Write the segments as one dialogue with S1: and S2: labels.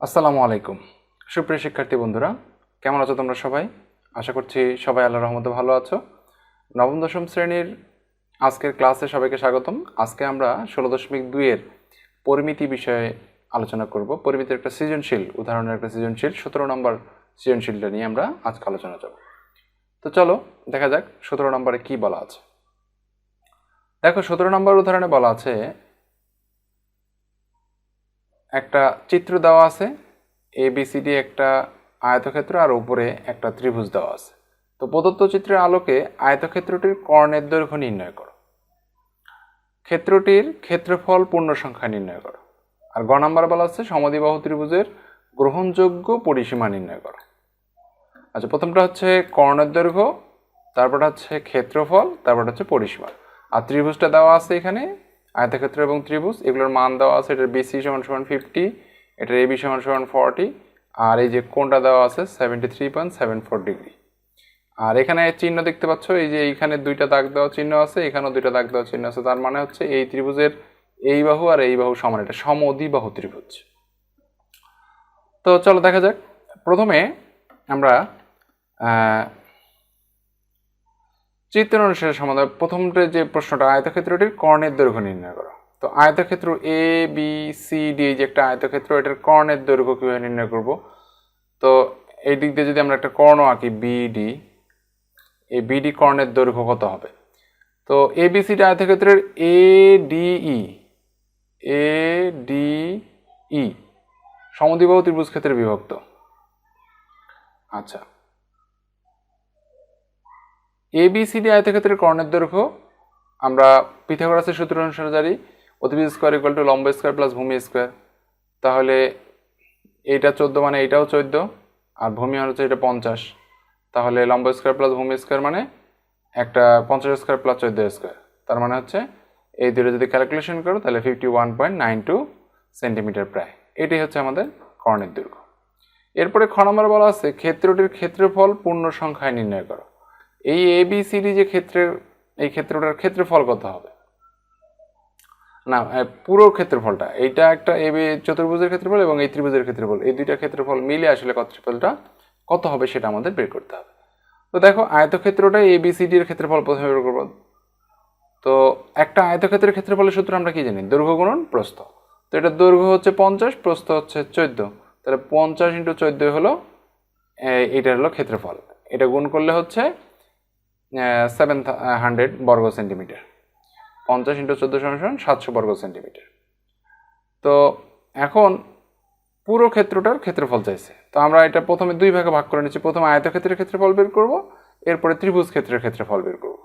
S1: আসসালামু আলাইকুম সুপ্রিয় শিক্ষার্থী বন্ধুরা, কেমন আছো তোমরা সবাই? আশা করছি সবাই আল্লাহর রহমতে ভালো আছো। নবম দশম শ্রেণীর আজকের ক্লাসে সবাইকে স্বাগতম। আজকে আমরা 16.2 এর পরিমিতি বিষয়ে আলোচনা করব। পরিমিতির একটা সৃজনশীল উদাহরণের একটা সৃজনশীল 17 নম্বর সৃজনশীলটা নিয়ে আমরা আজকে আলোচনা করব। তো চলো দেখা যাক 17 নম্বরে কি বলা আছে। দেখো 17 নম্বর উদাহরণে বলা আছে একটা চিত্র দেওয়া আছে, ABCD একটা আয়তক্ষেত্র আর উপরে একটা ত্রিভুজ দেওয়া আছে। তো প্রদত্ত চিত্রের আলোকে আয়তক্ষেত্রটির কর্ণের দৈর্ঘ্য নির্ণয় করো। ক্ষেত্রটির ক্ষেত্রফল পূর্ণ সংখ্যা নির্ণয় করো। আর গ নাম্বার বলা আছে সমদ্বিবাহু ত্রিভুজের গ্রহণযোগ্য পরিসীমা নির্ণয় করো। আচ্ছা, প্রথমটা হচ্ছে কর্ণের দৈর্ঘ্য, তারপরটা হচ্ছে ক্ষেত্রফল, তারপরটা হচ্ছে পরিসীমা। আর ত্রিভুজটা দেওয়া আছে এখানে, আয়তক্ষেত্র এবং ত্রিভুজ, এগুলোর মান দেওয়া আছে। এটার BC = 50, এটার AB = 40, আর এই যে কোণটা দেওয়া আছে 73.74 ডিগ্রি। আর এখানে চিহ্ন দেখতে পাচ্ছ, এই যে এইখানে দুইটা দাগ দেওয়া চিহ্ন আছে, এখানেও দুইটা দাগ দেওয়া চিহ্ন আছে। তার মানে হচ্ছে এই ত্রিভুজের এই বাহু আর এই বাহু সমান, এটা সমদ্বিবাহু ত্রিভুজ। তো চলো দেখা যাক। প্রথমে আমরা চিত্র অনুসারে সমাধান। প্রথমটা যে প্রশ্নটা, আয়তক্ষেত্রটির কর্ণের দৈর্ঘ্য নির্ণয় করো। তো আয়তক্ষেত্র ABCD যে একটা আয়তক্ষেত্র, এটার কর্ণের দৈর্ঘ্য কিভাবে নির্ণয় করব? তো এই দিক দিয়ে যদি আমরা একটা কর্ণ আঁকি BD, এই BD কর্ণের দৈর্ঘ্য কত হবে? তো ABCD আয়তক্ষেত্রের ADE সমদ্বিবাহু ত্রিভুজ ক্ষেত্রে বিভক্ত। আচ্ছা, ABCD আয়তক্ষেত্রের কর্ণের দৈর্ঘ্য আমরা পিথাগোরাসের সূত্র অনুসারে জানি, অতিভুজ স্কয়ার ইকুয়াল টু লম্ব স্কয়ার প্লাস ভূমি স্কয়ার। তাহলে এইটা 14 মানে এইটাও 14, আর ভূমি হচ্ছে এটা 50। তাহলে লম্ব স্কয়ার প্লাস ভূমি স্কয়ার মানে একটা 50 স্কয়ার প্লাস 14 স্কয়ার। তার মানে হচ্ছে এই দুটো যদি ক্যালকুলেশন করো তাহলে 51.92 সেন্টিমিটার প্রায়। এটাই হচ্ছে আমাদের কর্ণের দৈর্ঘ্য। এরপরে খ নম্বর বলা আছে ক্ষেত্রটির ক্ষেত্রফল পূর্ণ সংখ্যায় নির্ণয় করো। এই ABCD যে ক্ষেত্রের, এই ক্ষেত্রটার ক্ষেত্রফল কত হবে? না, পুরো ক্ষেত্রফলটা, এইটা একটা চতুর্ভুজের ক্ষেত্রফল এবং এই ত্রিভুজের ক্ষেত্রফল, এই দুইটা ক্ষেত্রফল মিলে আসলে ক্ষেত্রফলটা কত হবে সেটা আমাদের বের করতে হবে। তো দেখো, আয়তক্ষেত্রটা ABCD এর ক্ষেত্রফল প্রথমে বের করব। তো একটা আয়তক্ষেত্রের ক্ষেত্রফলের সূত্র আমরা কি জানি? দৈর্ঘ্য গুণন প্রস্থ। তো এটা দৈর্ঘ্য হচ্ছে 50, প্রস্থ হচ্ছে 14, তাহলে 50 × 14 হলো এটা হলো ক্ষেত্রফল। এটা গুণ করলে হচ্ছে 700 বর্গ সেন্টিমিটার। 50 × 14 = 700 বর্গ সেন্টিমিটার। তো এখন পুরো ক্ষেত্রটার ক্ষেত্রফল চাইছে। তো আমরা এটা প্রথমে দুই ভাগে ভাগ করে নিচ্ছি। প্রথমে আয়তক্ষেত্রের ক্ষেত্রফল বের করব, এরপরে ত্রিভুজ ক্ষেত্রের ক্ষেত্রফল বের করব।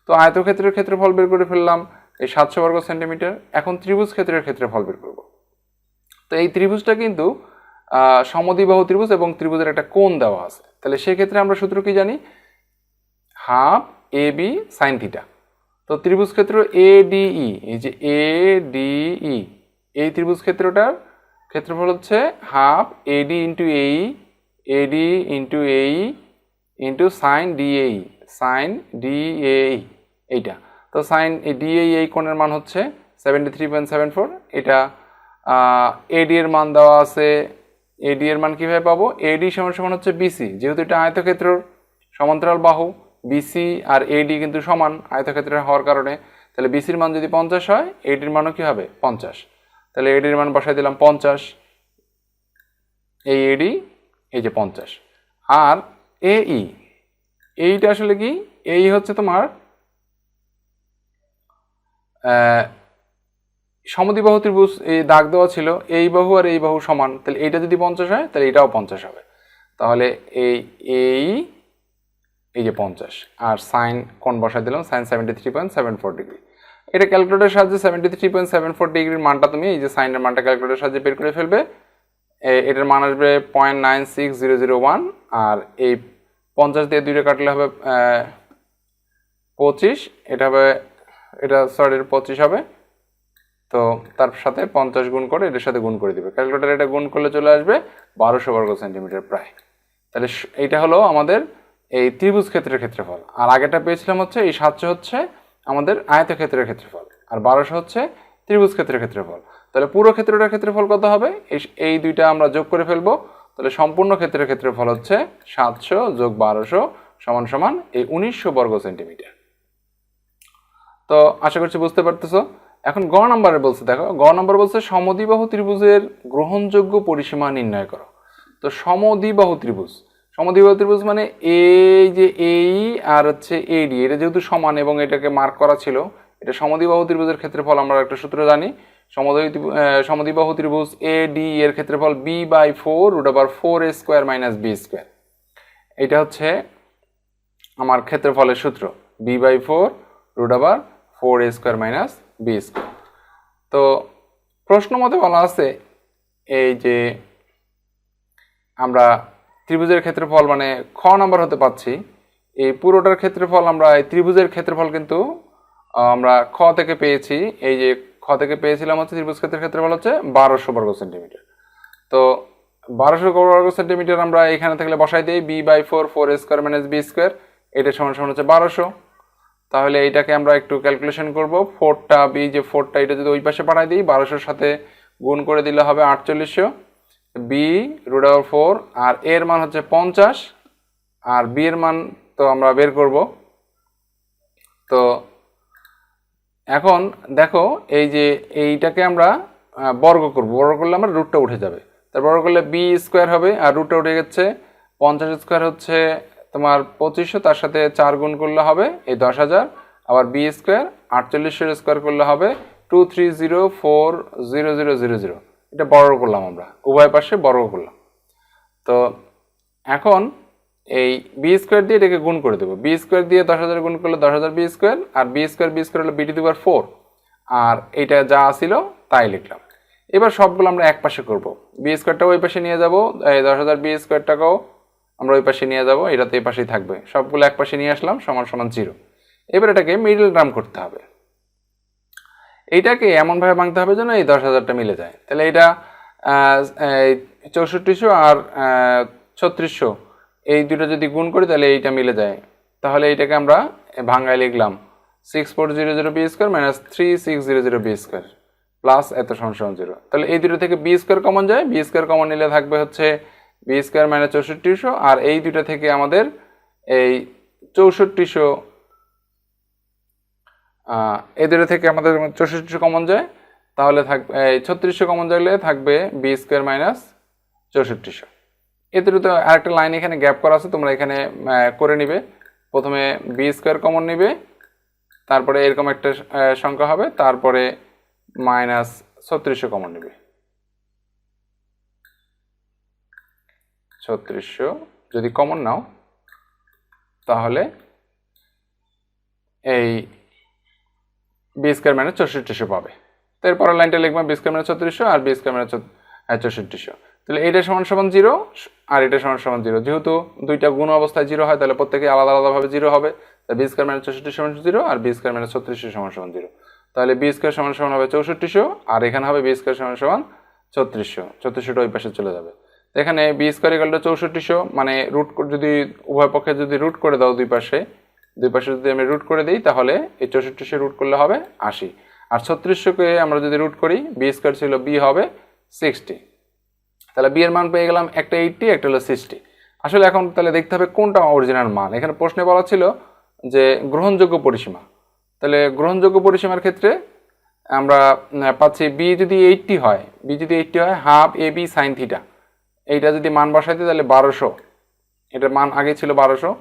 S1: তো আয়তক্ষেত্রের ক্ষেত্রফল বের করে ফেললাম এই 700 বর্গ সেন্টিমিটার। এখন ত্রিভুজ ক্ষেত্রের ক্ষেত্রফল বের করব। তো এই ত্রিভুজটা কিন্তু সমদ্বিবাহু ত্রিভুজ এবং ত্রিভুজের একটা কোণ দেওয়া আছে। তাহলে সেক্ষেত্রে আমরা সূত্র কি জানি? Half AB sin θ। তো ত্রিভুজ ক্ষেত্র ADE, এই যে ADE, এই ত্রিভুজ ক্ষেত্রটার ক্ষেত্রফল হচ্ছে half AD × AE, AD × AE sin DAE, sin DAE এইটা। তো sin DAE এই কোণের মান হচ্ছে 73.74। এটা AD এর মান দেওয়া আছে। AD এর মান কিভাবে পাবো? AD = হচ্ছে BC, যেহেতু এটা আয়তক্ষেত্রের সমান্তরাল বাহু, BC আর AD কিন্তু সমান আয়তক্ষেত্রের হওয়ার কারণে। তাহলে BCর মান যদি 50 হয়, AD এর মানও কি হবে? 50। তাহলে AD এর মান বসাই দিলাম 50, এই AD এই যে 50। আর AE, এইটা আসলে কি? এই হচ্ছে তোমার সমদ্বিবাহু ত্রিভুজ, এই দাগ দেওয়া ছিল, এই বাহু আর এই বাহু সমান। তাহলে এইটা যদি 50 হয় তাহলে এটাও 50 হবে। তাহলে এই যে 50 আর সাইন কোণ বসাই দিলাম, সাইন 73.74 ডিগ্রি। এটা ক্যালকুলেটরের সাহায্যে 73.74 ডিগ্রির মানটা তুমি এই যে সাইনের মানটা ক্যালকুলেটরের সাহায্যে বের করে ফেলবে। এটার মান আসবে 0.96001। আর এই 50 দিয়ে 2টা কাটলে হবে 25, এটা হবে, এটা 25 হবে। তো তার সাথে 50 গুণ করে এটার সাথে গুণ করে দিবে ক্যালকুলেটর। এটা গুণ করলে চলে আসবে 1200 বর্গ সেন্টিমিটার প্রায়। তাহলে এইটা হলো আমাদের এই ত্রিভুজ ক্ষেত্রের ক্ষেত্রফল। আর আগেটা পেয়েছিলাম হচ্ছে এই 700 হচ্ছে আমাদের আয়তক্ষেত্রের ক্ষেত্রফল, আর 1200 হচ্ছে ত্রিভুজ ক্ষেত্রের ক্ষেত্রফল। তাহলে পুরো ক্ষেত্রটার ক্ষেত্রফল কত হবে, এই দুইটা আমরা যোগ করে ফেলবো। তাহলে সম্পূর্ণ ক্ষেত্রের ক্ষেত্রফল হচ্ছে 700 যোগ 1200 সমান সমান এই 1900 বর্গ সেন্টিমিটার। তো আশা করছি বুঝতে পারতেছো। এখন গ নম্বরে বলছে, দেখো গ নম্বর বলছে সমদ্বিবাহু ত্রিভুজের গ্রহণযোগ্য পরিসীমা নির্ণয় করো। তো সমদ্বিবাহু ত্রিভুজ, সমদ্বিবাহু ত্রিভুজ মানে এই যে এই আর হচ্ছে এডি, এটা যেহেতু সমান এবং এটাকে মার্ক করা ছিল, এটা সমদ্বিবাহু ত্রিভুজের ক্ষেত্রফল আমরা একটা সূত্র জানি। সমদ্বিবাহু ত্রিভুজ এ ডি এর ক্ষেত্রফল b/4 √4a² - b²। এটা হচ্ছে আমার ক্ষেত্রফলের সূত্র, b/4 √4a² - b²। তো প্রশ্ন মতে বলা আছে এই যে আমরা ত্রিভুজের ক্ষেত্রফল মানে খ নাম্বার হতে পাচ্ছি, এই পুরোটার ক্ষেত্রফল আমরা এই ত্রিভুজের ক্ষেত্রফল কিন্তু আমরা খ থেকে পেয়েছি। এই যে খ থেকে পেয়েছিলাম হচ্ছে ত্রিভুজ ক্ষেত্রের ক্ষেত্রফল হচ্ছে 1200 বর্গ সেন্টিমিটার। তো 1200 বর্গ সেন্টিমিটার আমরা এখানে থাকলে বসাই দিই b/4 4a² - b², এটা সমান সমান হচ্ছে 1200। তাহলে এইটাকে আমরা একটু ক্যালকুলেশন করব, 4টা বি যে 4টা এটা যদি ওই পাশে পাঠাই দিই 1200-র সাথে গুণ করে দিলে হবে 4800 b/4, আর এর মান হচ্ছে 50 আর বি এর মান তো আমরা বের করব। তো এখন দেখো এই যে এইটাকে আমরা বর্গ করব, বর্গ করলে আমরা রুটটা উঠে যাবে, তার বর্গ করলে b² হবে আর রুটটা উঠে গেছে 50² হচ্ছে তোমার 2500, তার সাথে 4 গুণ করলে হবে এই 10,000, আবার b², 4800² করলে হবে 230400000। এটা বর্গ করলাম, আমরা উভয় পাশে বর্গ করলাম। তো এখন এই b² দিয়ে এটাকে গুণ করে দেবো, b² দিয়ে 10,000 গুণ করলে 10,000 b², আর b² হলো b⁴, আর এটা যা ছিল তাই লিখলাম। এবার সবগুলো আমরা এক পাশে করব, b²টাও ওই পাশে নিয়ে যাব, এই 10,000 b²টাকেও আমরা ওই পাশে নিয়ে যাব, এটা তো এই পাশেই থাকবে, সবগুলো এক পাশে নিয়ে আসলাম সমান সমান 0। এবার এটাকে মিডল টার্ম করতে হবে, এইটাকে এমনভাবে ভাঙতে হবে যেন এই 10,000টা মিলে যায়। তাহলে এটা 6400 আর 3600 এই দুটো যদি গুণ করি তাহলে এইটা মিলে যায়। তাহলে এইটাকে আমরা ভাঙায় লিখলাম 6400 b² - 3600 b² প্লাস এত সমান সমান 0। তাহলে এই দুটো থেকে b² কমন যায়, b² কমন নিলে থাকবে হচ্ছে b² - 6400, আর এই দুটো থেকে আমাদের এই 6400 এই দুটো থেকে আমাদের 6400 কমন যায়, তাহলে থাকবে 3600 কমন যাইলে থাকবে b² - 6400। এতে তো আরেকটা লাইন এখানে গ্যাপ করা আছে, তোমরা এখানে করে নিবে। প্রথমে b² কমন নিবে, তারপরে এরকম একটা সংখ্যা হবে, তারপরে -3600 কমন নিবে। 3600 যদি কমন নাও তাহলে এই b² - 6400 পাবে। তো এরপরের লাইনটা লিখবা b² - 3600 আর b² - 6400। তাহলে এটা সমান সমান 0 আর এটা সমান সমান 0, যেহেতু দুইটা গুণ অবস্থায় 0 হয় তাহলে প্রত্যেকে আলাদা আলাদাভাবে 0 হবে। তাহলে b² - 6400 সমান 0 আর b² - 3600 সমান সমান 0। তাহলে b² সমান সমান হবে 6400 আর এখানে হবে b² সমান সমান 3600, 3400টা ওই পাশে চলে যাবে। এখানে b² = 6400, মানে রুট যদি উভয় পক্ষে যদি রুট করে দাও দুই পাশে যদি আমি রুট করে দিই তাহলে এই 6400 রুট করলে হবে 80, আর 3600কে আমরা যদি রুট করি b² ছিল b হবে 60। তাহলে b এর মান পেয়ে গেলাম, একটা 80 একটা হলো 60। আসলে এখন তাহলে দেখতে হবে কোনটা অরিজিনাল মান। এখানে প্রশ্নে বলা ছিল যে গ্রহণযোগ্য পরিসীমা, তাহলে গ্রহণযোগ্য পরিসীমার ক্ষেত্রে আমরা পাচ্ছি b যদি 80 হয়, হাফ ab sin θ, এইটা যদি মান বসাইতে তাহলে 1200, এটার মান আগে ছিল 1200,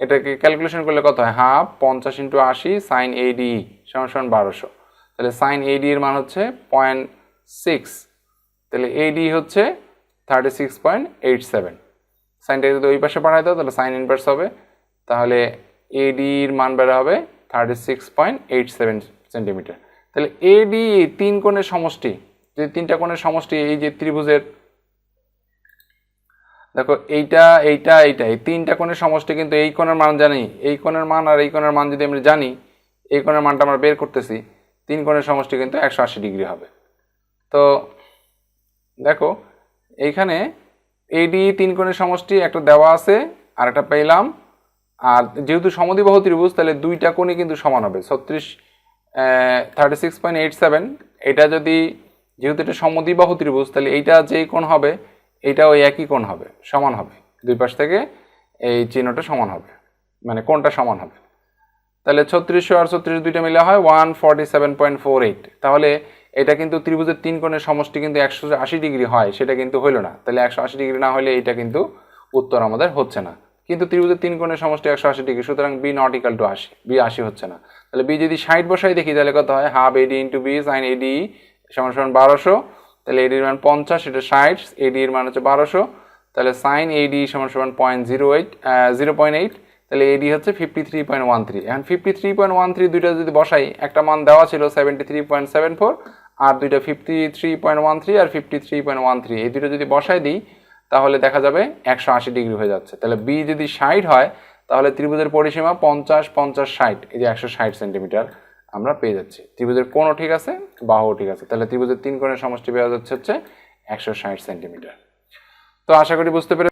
S1: এটাকে ক্যালকুলেশন করলে কত হয়, হাফ 50 × 80 sin AD সমান 1200। তাহলে sin AD এর মান হচ্ছে 0.6, তাহলে AD হচ্ছে 36.87। সাইনটা যদি ওই পাশে পাঠাই দাও তাহলে সাইন ইনভার্স হবে, তাহলে AD এর মান বের হবে 36.87 সেন্টিমিটার। তাহলে AD তিন কোণের সমষ্টি, যে তিনটা কোণের সমষ্টি এই যে ত্রিভুজের, দেখো এইটা এইটা এইটা এই তিনটা কোণের সমষ্টি, কিন্তু এই কোণের মান জানি, এই কোণের মান আর এই কোণের মান যদি আমরা জানি, এই কোণের মানটা আমরা বের করতেছি, তিন কোণের সমষ্টি কিন্তু 180 ডিগ্রি হবে। তো দেখো এইখানে AD তিন কোণের সমষ্টি একটা দেওয়া আছে আর একটা পেলাম, আর যেহেতু সমদ্বিবাহু ত্রিভুজ তাহলে দুইটা কোণই কিন্তু সমান হবে 36.87। এটা যদি যেহেতু এটা সমদ্বিবাহু ত্রিভুজ, তাহলে এইটা যেই কোণ হবে এইটাও ওই একই কোণ হবে, সমান হবে, দুই পাশ থেকে এই চিহ্নটা সমান হবে, মানে কোণটা সমান হবে। তাহলে 3600 আর 36 দুইটা মিলে হয় 147.48। তাহলে এটা কিন্তু ত্রিভুজের তিন কোণের সমষ্টি কিন্তু 180 ডিগ্রি হয়, সেটা কিন্তু হইল না। তাহলে 180 ডিগ্রি না হলে এটা কিন্তু উত্তর আমাদের হচ্ছে না। কিন্তু ত্রিভুজের তিন কোণের সমষ্টি 180 ডিগ্রি, সুতরাং B not equal to 80, B 80 হচ্ছে না। তাহলে বি যদি 60 বসাই দেখি তাহলে কত হয়, half A D into B sine A D সমান সমান 1200। তাহলে এডির মান 50, এটা 60, এডি এর মান হচ্ছে 1200। তাহলে সাইন এডি সমান সমান 0.8, তাহলে এডি হচ্ছে 53.13। এখন 53.13 দুইটা যদি বসাই, একটা মান দেওয়া ছিল 73.74, আর দুইটা 53.13 আর 53.13, এই দুটো যদি বসাই দিই তাহলে দেখা যাবে 180 ডিগ্রি হয়ে যাচ্ছে। তাহলে বি যদি 60 হয় তাহলে ত্রিভুজের পরিসীমা 50, 50, 60, এই যে 160 সেন্টিমিটার আমরা পেয়ে যাচ্ছি। ত্রিভুজের কোণও ঠিক আছে, বাহুও ঠিক আছে, তাহলে ত্রিভুজের তিন কোণের সমষ্টি পাওয়া যাচ্ছে হচ্ছে 160 সেন্টিমিটার। তো আশা করি বুঝতে পেরে